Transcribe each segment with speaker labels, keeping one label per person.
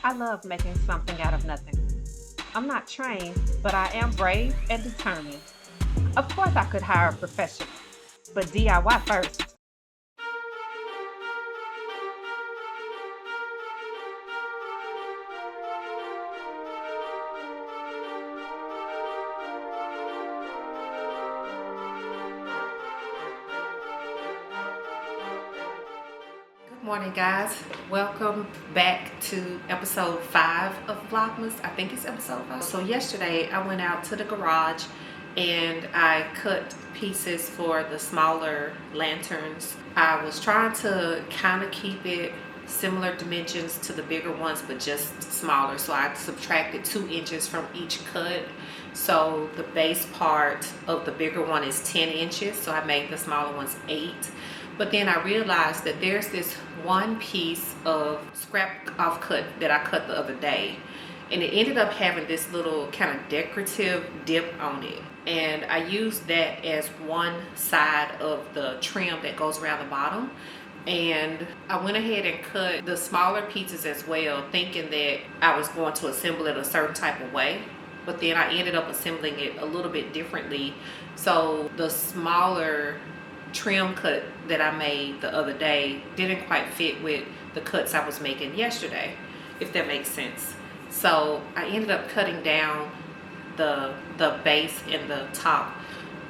Speaker 1: I love making something out of nothing. I'm not trained, but I am brave and determined. Of course, I could hire a professional, but DIY first.
Speaker 2: Good morning, guys. Welcome back to episode 5 of Vlogmas. I think it's episode 5. So yesterday I went out to the garage and I cut pieces for the smaller lanterns. I was trying to kind of keep it similar dimensions to the bigger ones, but just smaller. So I subtracted 2 inches from each cut. So the base part of the bigger one is 10 inches. So I made the smaller ones 8. But then I realized that there's this one piece of scrap off cut that I cut the other day. And it ended up having this little kind of decorative dip on it. And I used that as one side of the trim that goes around the bottom. And I went ahead and cut the smaller pieces as well, thinking that I was going to assemble it a certain type of way. But then I ended up assembling it a little bit differently. So the smaller trim cut that I made the other day didn't quite fit with the cuts I was making yesterday, if that makes sense. So I ended up cutting down the base and the top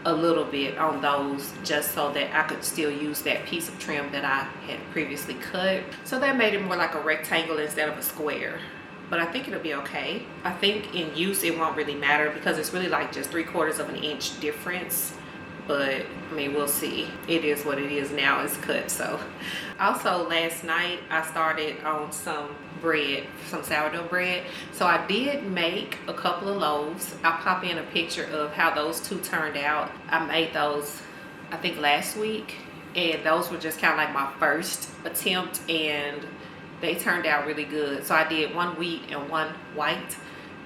Speaker 2: a little bit on those, just so that I could still use that piece of trim that I had previously cut. So that made it more like a rectangle instead of a square. But I think it'll be okay. I think in use it won't really matter because it's really like just 3/4 of an inch difference. But I mean, we'll see. It is what it is now. It's cut. So also last night I started on some bread, some sourdough bread. So I did make a couple of loaves. I'll pop in a picture of how those 2 turned out. I made those I think last week, and those were just kind of like my first attempt, and they turned out really good. So I did one wheat and one white.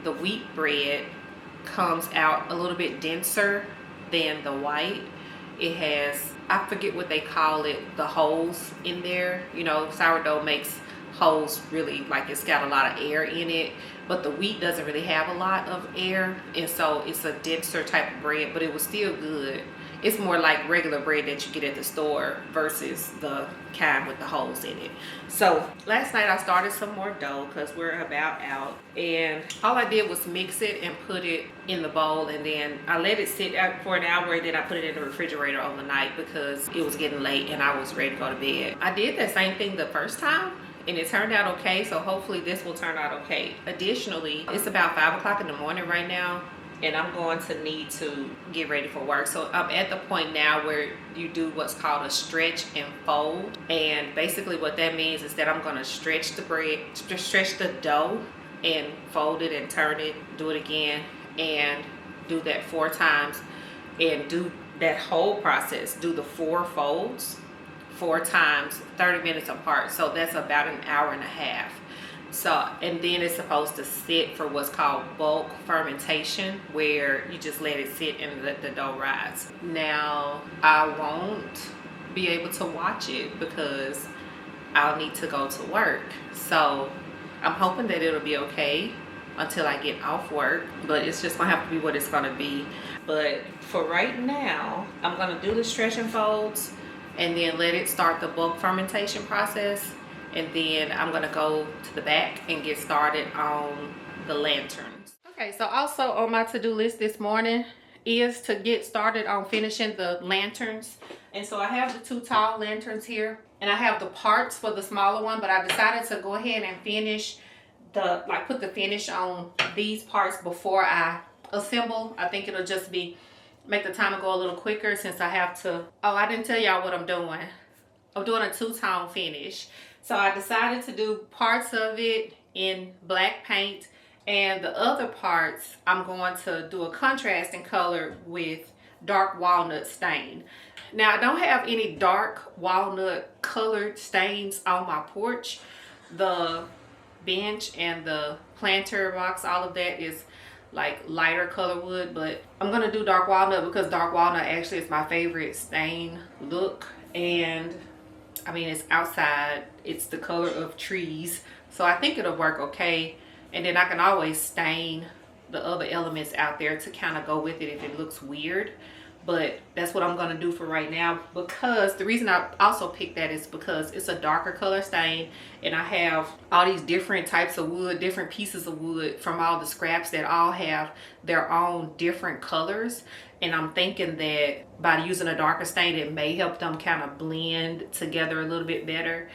Speaker 2: The wheat bread comes out a little bit denser than the white. It has, I forget what they call it, the holes in there. You know, sourdough makes holes really, like it's got a lot of air in it, but the wheat doesn't really have a lot of air, and so it's a denser type of bread, but it was still good. It's more like regular bread that you get at the store versus the kind with the holes in it. So last night I started some more dough because we're about out, and all I did was mix it and put it in the bowl, and then I let it sit out for an hour, and then I put it in the refrigerator overnight because it was getting late and I was ready to go to bed. I did that same thing the first time and it turned out okay, so hopefully this will turn out okay. Additionally, it's about 5 o'clock in the morning right now, and I'm going to need to get ready for work. So I'm at the point now where you do what's called a stretch and fold. And basically what that means is that I'm going to stretch the bread, stretch the dough and fold it and turn it, do it again, and do that 4 times and do that whole process. Do the 4 folds 4 times, 30 minutes apart. So that's about an hour and a half. So, and then it's supposed to sit for what's called bulk fermentation, where you just let it sit and let the dough rise. Now, I won't be able to watch it because I'll need to go to work. So I'm hoping that it'll be okay until I get off work, but it's just gonna have to be what it's gonna be. But for right now, I'm gonna do the stretch and folds and then let it start the bulk fermentation process. And then I'm gonna go to the back and get started on the lanterns. Okay, so also on my to-do list this morning is to get started on finishing the lanterns. And so I have the 2 tall lanterns here, and I have the parts for the smaller one, but I decided to go ahead and finish put the finish on these parts before I assemble. I think it'll just make the timer go a little quicker since I have to, oh, I didn't tell y'all what I'm doing. I'm doing a 2-tone finish. So I decided to do parts of it in black paint, and the other parts I'm going to do a contrasting color with dark walnut stain. Now I don't have any dark walnut colored stains on my porch. The bench and the planter box, all of that is like lighter color wood, but I'm gonna do dark walnut because dark walnut actually is my favorite stain look. And I mean, it's outside, it's the color of trees, So I think it'll work okay. And then I can always stain the other elements out there to kind of go with it if it looks weird. But that's what I'm going to do for right now, because the reason I also picked that is because it's a darker color stain, and I have all these different types of wood, different pieces of wood from all the scraps that all have their own different colors. And I'm thinking that by using a darker stain, it may help them kind of blend together a little bit better.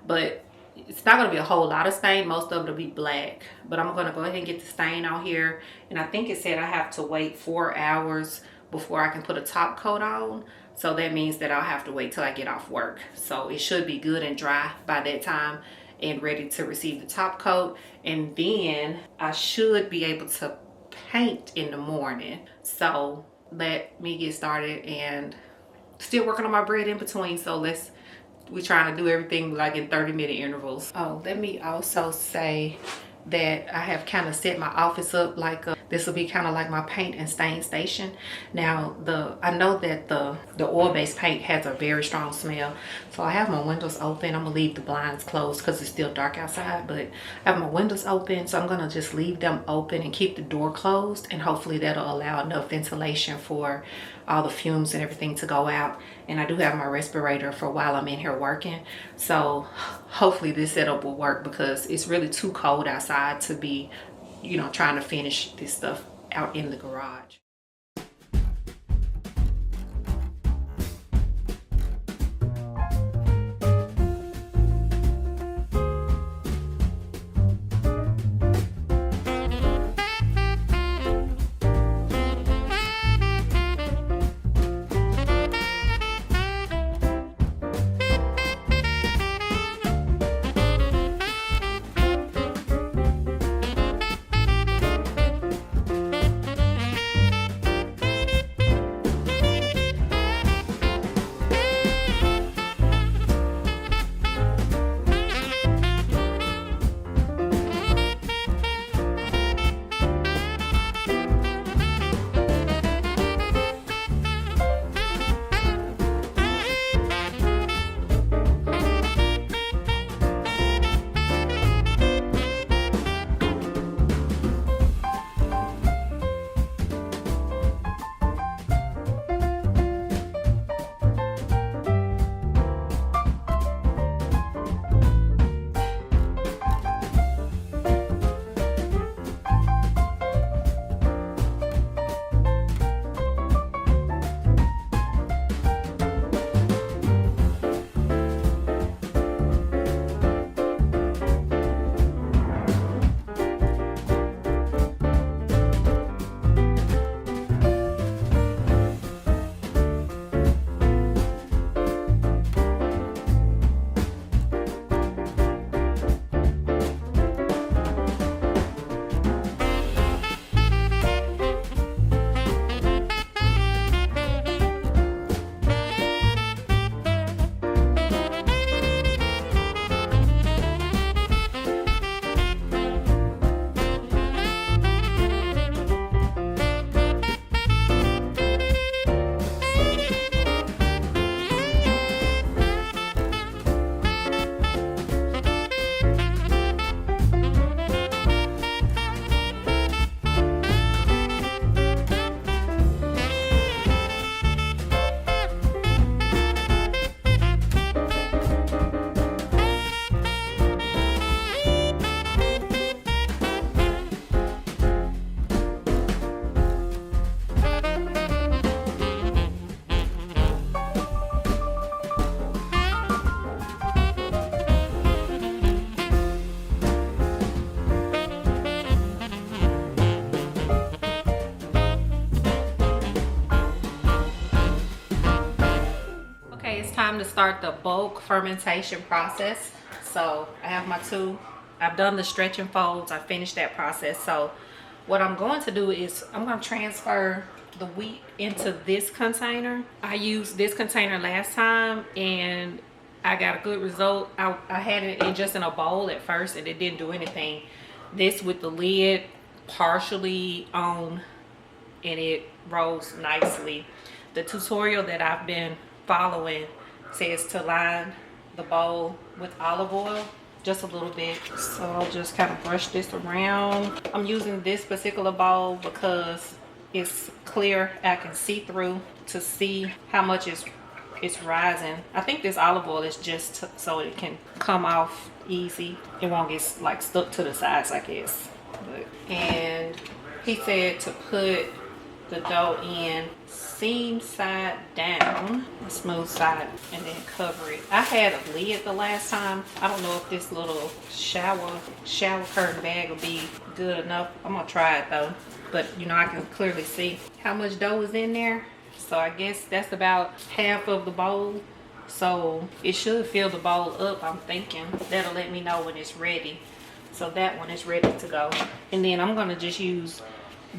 Speaker 2: But it's not going to be a whole lot of stain. Most of it will be black. But I'm going to go ahead and get the stain on here. And I think it said I have to wait 4 hours before I can put a top coat on. So that means that I'll have to wait till I get off work. So it should be good and dry by that time and ready to receive the top coat. And then I should be able to paint in the morning. So let me get started, and still working on my bread in between. So we're trying to do everything like in 30-minute intervals. Oh, let me also say that I have kind of set my office up like this will be kind of like my paint and stain station. Now I know that the oil-based paint has a very strong smell, so I have my windows open. I'm gonna leave the blinds closed because it's still dark outside, but I have my windows open, so I'm gonna just leave them open and keep the door closed, and hopefully that'll allow enough ventilation for all the fumes and everything to go out. And I do have my respirator for while I'm in here working, so hopefully this setup will work, because it's really too cold outside to be, you know, trying to finish this stuff out in the garage. Time to start the bulk fermentation process. So I have my I've done the stretch and folds. I finished that process. So what I'm going to do is I'm going to transfer the wheat into this container. I used this container last time and I got a good result. I had it just in a bowl at first and it didn't do anything. This with the lid partially on and it rose nicely. The tutorial that I've been following says to line the bowl with olive oil just a little bit. So I'll just kind of brush this around. I'm using this particular bowl because it's clear. I can see through to see how much it's rising. I think this olive oil is just so it can come off easy. It won't get like stuck to the sides, I guess. And he said to put the dough in seam side down, the smooth side, and then cover it. I had a lid the last time. I don't know if this little shower curtain bag will be good enough. I'm gonna try it though. But you know, I can clearly see how much dough is in there. So I guess that's about half of the bowl. So it should fill the bowl up, I'm thinking. That'll let me know when it's ready. So that one is ready to go. And then I'm gonna just use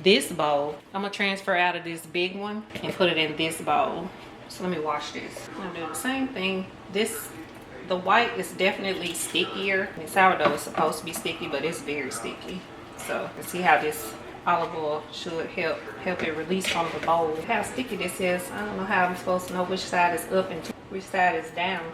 Speaker 2: this bowl. I'm gonna transfer out of this big one and put it in this bowl. So let me wash this. I'm gonna do the same thing. The white is definitely stickier. I mean, sourdough is supposed to be sticky, but it's very sticky. So let's see how this olive oil should help it release from the bowl. How sticky this is, I don't know how I'm supposed to know which side is up and which side is down.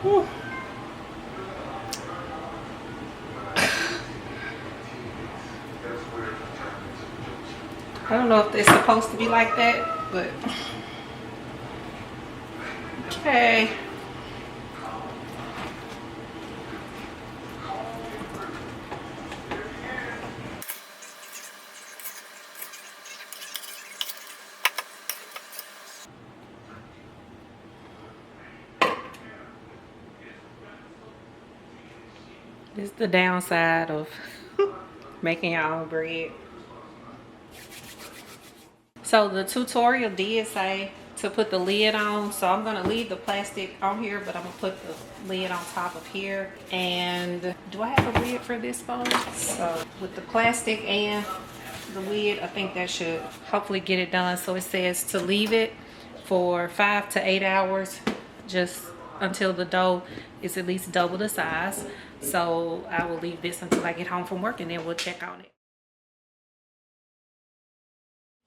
Speaker 2: Whew. I don't know if it's supposed to be like that, but okay. This is the downside of making your own bread. So the tutorial did say to put the lid on, so I'm gonna leave the plastic on here, but I'm gonna put the lid on top of here. And do I have a lid for this bowl? So with the plastic and the lid, I think that should hopefully get it done. So it says to leave it for 5 to 8 hours, just until the dough is at least double the size. So I will leave this until I get home from work, and then we'll check on it.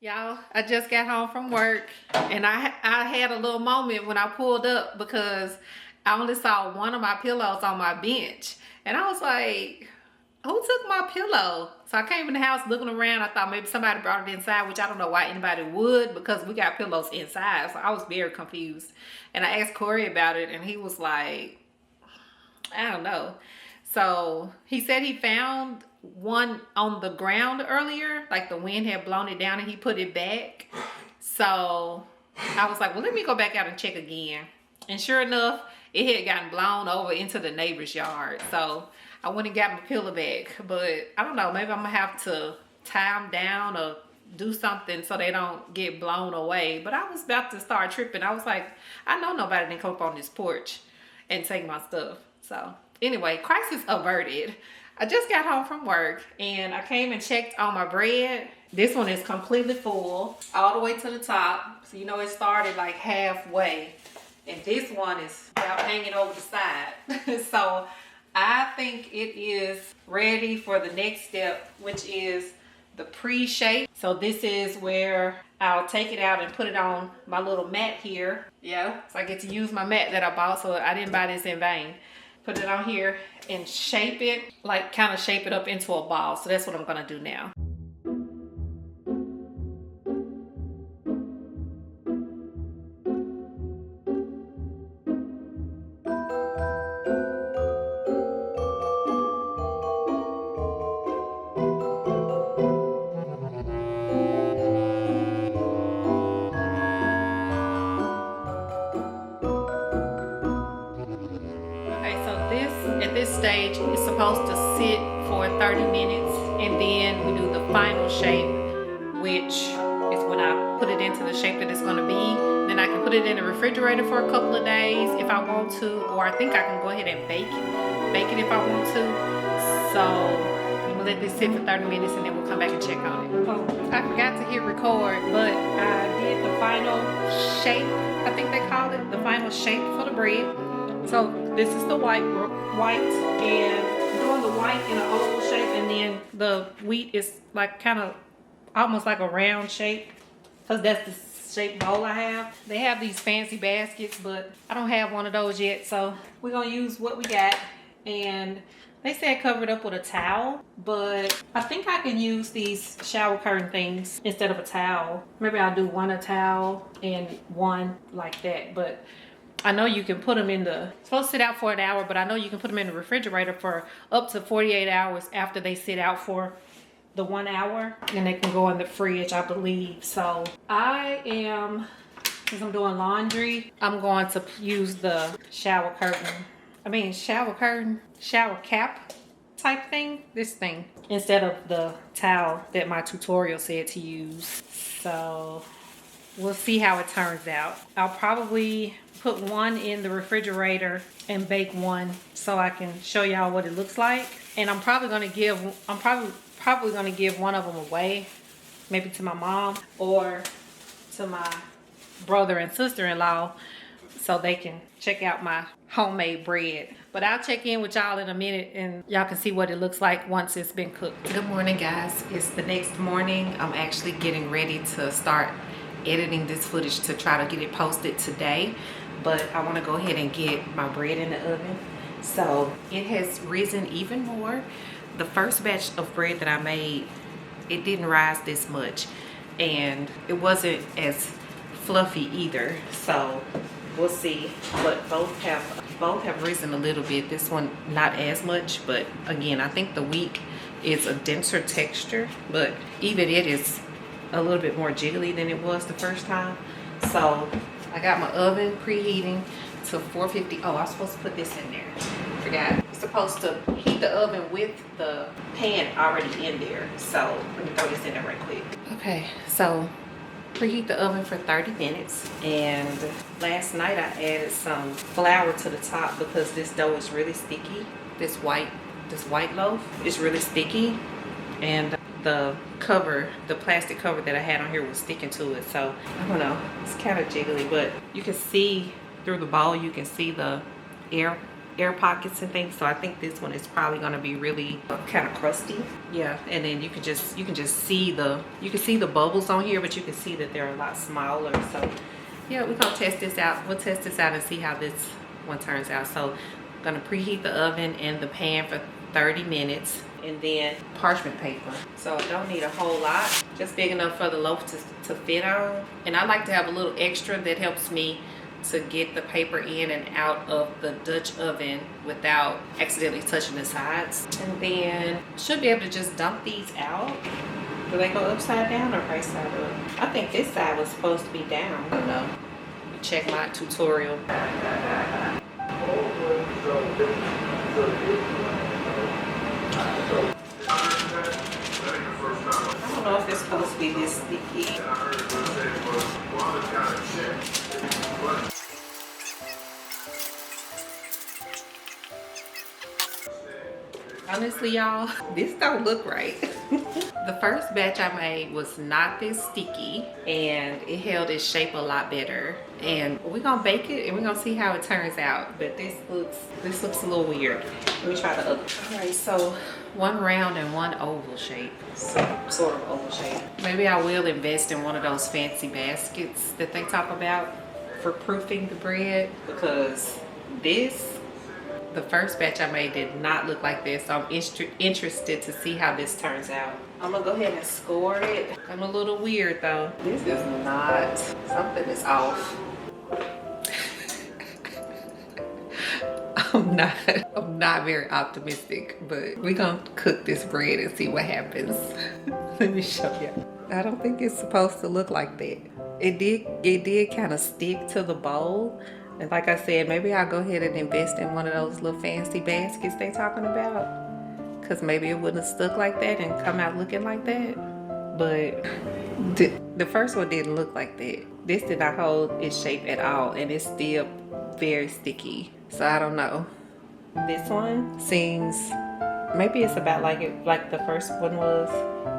Speaker 2: Y'all, I just got home from work, and I had a little moment when I pulled up because I only saw one of my pillows on my bench, and I was like, who took my pillow? So I came in the house looking around. I thought maybe somebody brought it inside, which I don't know why anybody would, because we got pillows inside. So I was very confused, and I asked Corey about it, and he was like, I don't know. So he said he found one on the ground earlier, like the wind had blown it down and he put it back. So I was like, well, let me go back out and check again. And sure enough, it had gotten blown over into the neighbor's yard. So I went and got my pillow back. But I don't know, maybe I'm gonna have to tie them down or do something so they don't get blown away. But I was about to start tripping. I was like, I know nobody didn't come up on this porch and take my stuff. So anyway, crisis averted. I just got home from work and I came and checked on my bread. This one is completely full all the way to the top. So you know it started like halfway. And this one is about hanging over the side. So I think it is ready for the next step, which is the pre-shape. So this is where I'll take it out and put it on my little mat here. Yeah, so I get to use my mat that I bought, so I didn't buy this in vain. Put it on here and shape it, like kind of shape it up into a ball. So that's what I'm gonna do now. At this stage, it's supposed to sit for 30 minutes, and then we do the final shape, which is when I put it into the shape that it's going to be. Then I can put it in the refrigerator for a couple of days if I want to, or I think I can go ahead and bake it if I want to. So I'm gonna let this sit for 30 minutes, and then we'll come back and check on it. Oh, I forgot to hit record, but I did the final shape, I think they call it, the final shape for the bread. So this is the white, and doing the white in an oval shape, and And then the wheat is like kind of almost like a round shape, because that's the shape bowl I have. They have these fancy baskets, but I don't have one of those yet, so we're gonna use what we got. And they said cover it up with a towel, but I think I can use these shower curtain things instead of a towel. Maybe I'll do one a towel and one like that. But I know you can put them in the, it's supposed to sit out for an hour, but I know you can put them in the refrigerator for up to 48 hours after they sit out for the 1 hour. And they can go in the fridge, I believe. So I am, since I'm doing laundry, I'm going to use the shower cap type thing, this thing, instead of the towel that my tutorial said to use. So we'll see how it turns out. I'll probably put one in the refrigerator and bake one so I can show y'all what it looks like. And I'm probably gonna give one of them away, maybe to my mom or to my brother and sister-in-law, so they can check out my homemade bread. But I'll check in with y'all in a minute and y'all can see what it looks like once it's been cooked. Good morning, guys. It's the next morning. I'm actually getting ready to start editing this footage to try to get it posted today. But I want to go ahead and get my bread in the oven. So it has risen even more. The first batch of bread that I made, it didn't rise this much. And it wasn't as fluffy either. So we'll see. But both have risen a little bit. This one not as much, but again, I think the wheat is a denser texture, but even it is a little bit more jiggly than it was the first time. So I got my oven preheating to 450. Oh, I was supposed to put this in there. Forgot. I'm supposed to heat the oven with the pan already in there. So let me throw this in there right quick. Okay, so preheat the oven for 30 minutes. And last night I added some flour to the top because this dough is really sticky. This white loaf is really sticky, and the cover, the plastic cover that I had on here was sticking to it. So I don't know, it's kind of jiggly, but you can see through the bowl, you can see the air pockets and things. So I think this one is probably going to be really kind of crusty. Yeah, and then you can just see the bubbles on here, but you can see that they're a lot smaller. So yeah, we're gonna test this out. We'll test this out and see how this one turns out. So I'm gonna preheat the oven and the pan for 30 minutes, and then parchment paper. So I don't need a whole lot, just big enough for the loaf to fit on. And I like to have a little extra that helps me to get the paper in and out of the Dutch oven without accidentally touching the sides. And then should be able to just dump these out. Do they go upside down or right side up? I think this side was supposed to be down. I don't know. Check my tutorial. I don't know if it's supposed to be this sticky. Honestly, y'all, this don't look right. The first batch I made was not this sticky, and it held its shape a lot better. And we're gonna bake it and we're gonna see how it turns out. But this looks a little weird. Let me try the other. All right, so one round and one oval shape. Sort of oval shape. Maybe I will invest in one of those fancy baskets that they talk about for proofing the bread, because the first batch I made did not look like this. So I'm interested to see how this turns out. I'm gonna go ahead and score it. I'm a little weird though. This is not, something is off. I'm not very optimistic, but we're gonna cook this bread and see what happens. Let me show you. I don't think it's supposed to look like that. It did kind of stick to the bowl. And like I said, maybe I'll go ahead and invest in one of those little fancy baskets they talking about, because maybe it wouldn't have stuck like that and come out looking like that. But the first one didn't look like that. This did not hold its shape at all, and it's still very sticky. So I don't know. This one seems, maybe it's about like the first one was,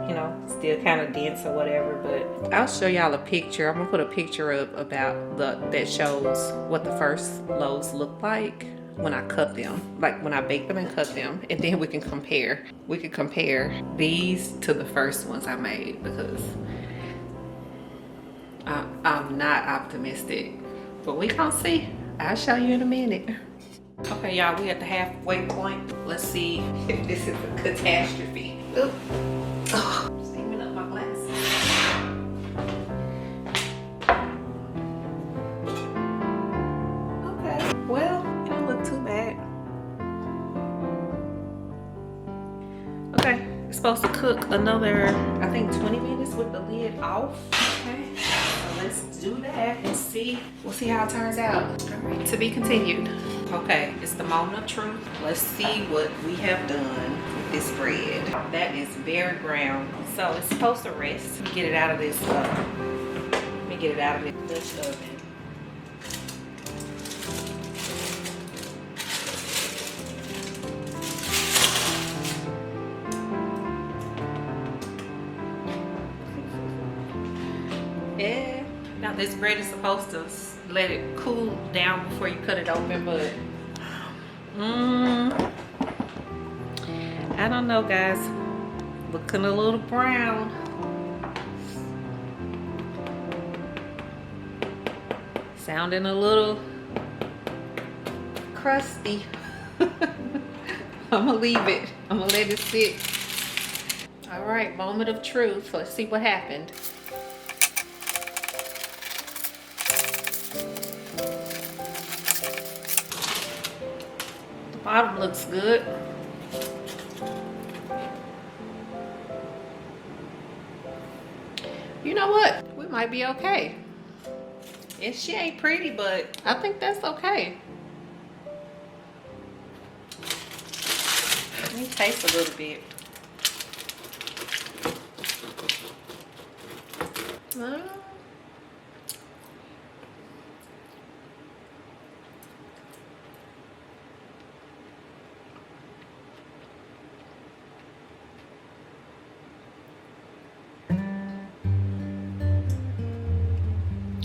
Speaker 2: you know, still kind of dense or whatever. But I'll show y'all a picture. I'm gonna put a picture up about that shows what the first loaves look like. when I cut them, like when I bake them and cut them, and then we can compare. We can compare these to the first ones I made, because I'm not optimistic, but we gonna see. I'll show you in a minute. Okay, y'all, we at the halfway point. Let's see if this is a catastrophe. Oop. Oh, steaming up my glasses. Okay, well, it don't look too bad. Okay, it's supposed to cook another, I think, 20 minutes with the lid off. Okay, so let's do that and see. We'll see how it turns out. All right, to be continued. Okay, it's the moment of truth. Let's see what we have done with this bread. That is very brown, so it's supposed to rest. Let me get it out of this. Let me get it out of this Dutch oven. Yeah. Now this bread is supposed to let it cool down before you cut it open, but I don't know, guys. Looking a little brown. Sounding a little crusty. I'm gonna leave it. I'm gonna let it sit. All right, moment of truth. Let's see what happened. Bottom looks good. You know what? We might be okay. And she ain't pretty, but I think that's okay. Let me taste a little bit.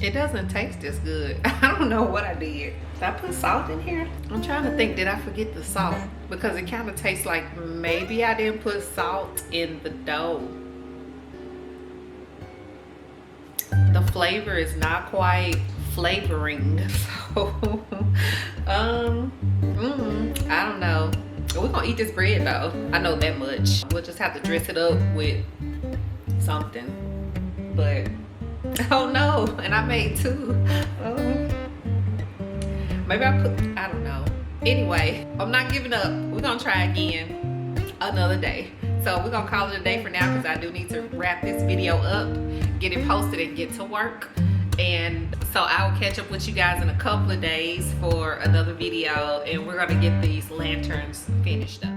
Speaker 2: It doesn't taste as good. I don't know what I did. Did I put salt in here? I'm trying to think, did I forget the salt? Because it kind of tastes like maybe I didn't put salt in the dough. The flavor is not quite flavoring. So, I don't know. We're gonna eat this bread though. I know that much. We'll just have to dress it up with something. But oh no, and I made two. Maybe I don't know. Anyway, I'm not giving up. We're gonna try again another day. So we're gonna call it a day for now, because I do need to wrap this video up, get it posted, and get to work. And so I will catch up with you guys in a couple of days for another video, and we're gonna get these lanterns finished up.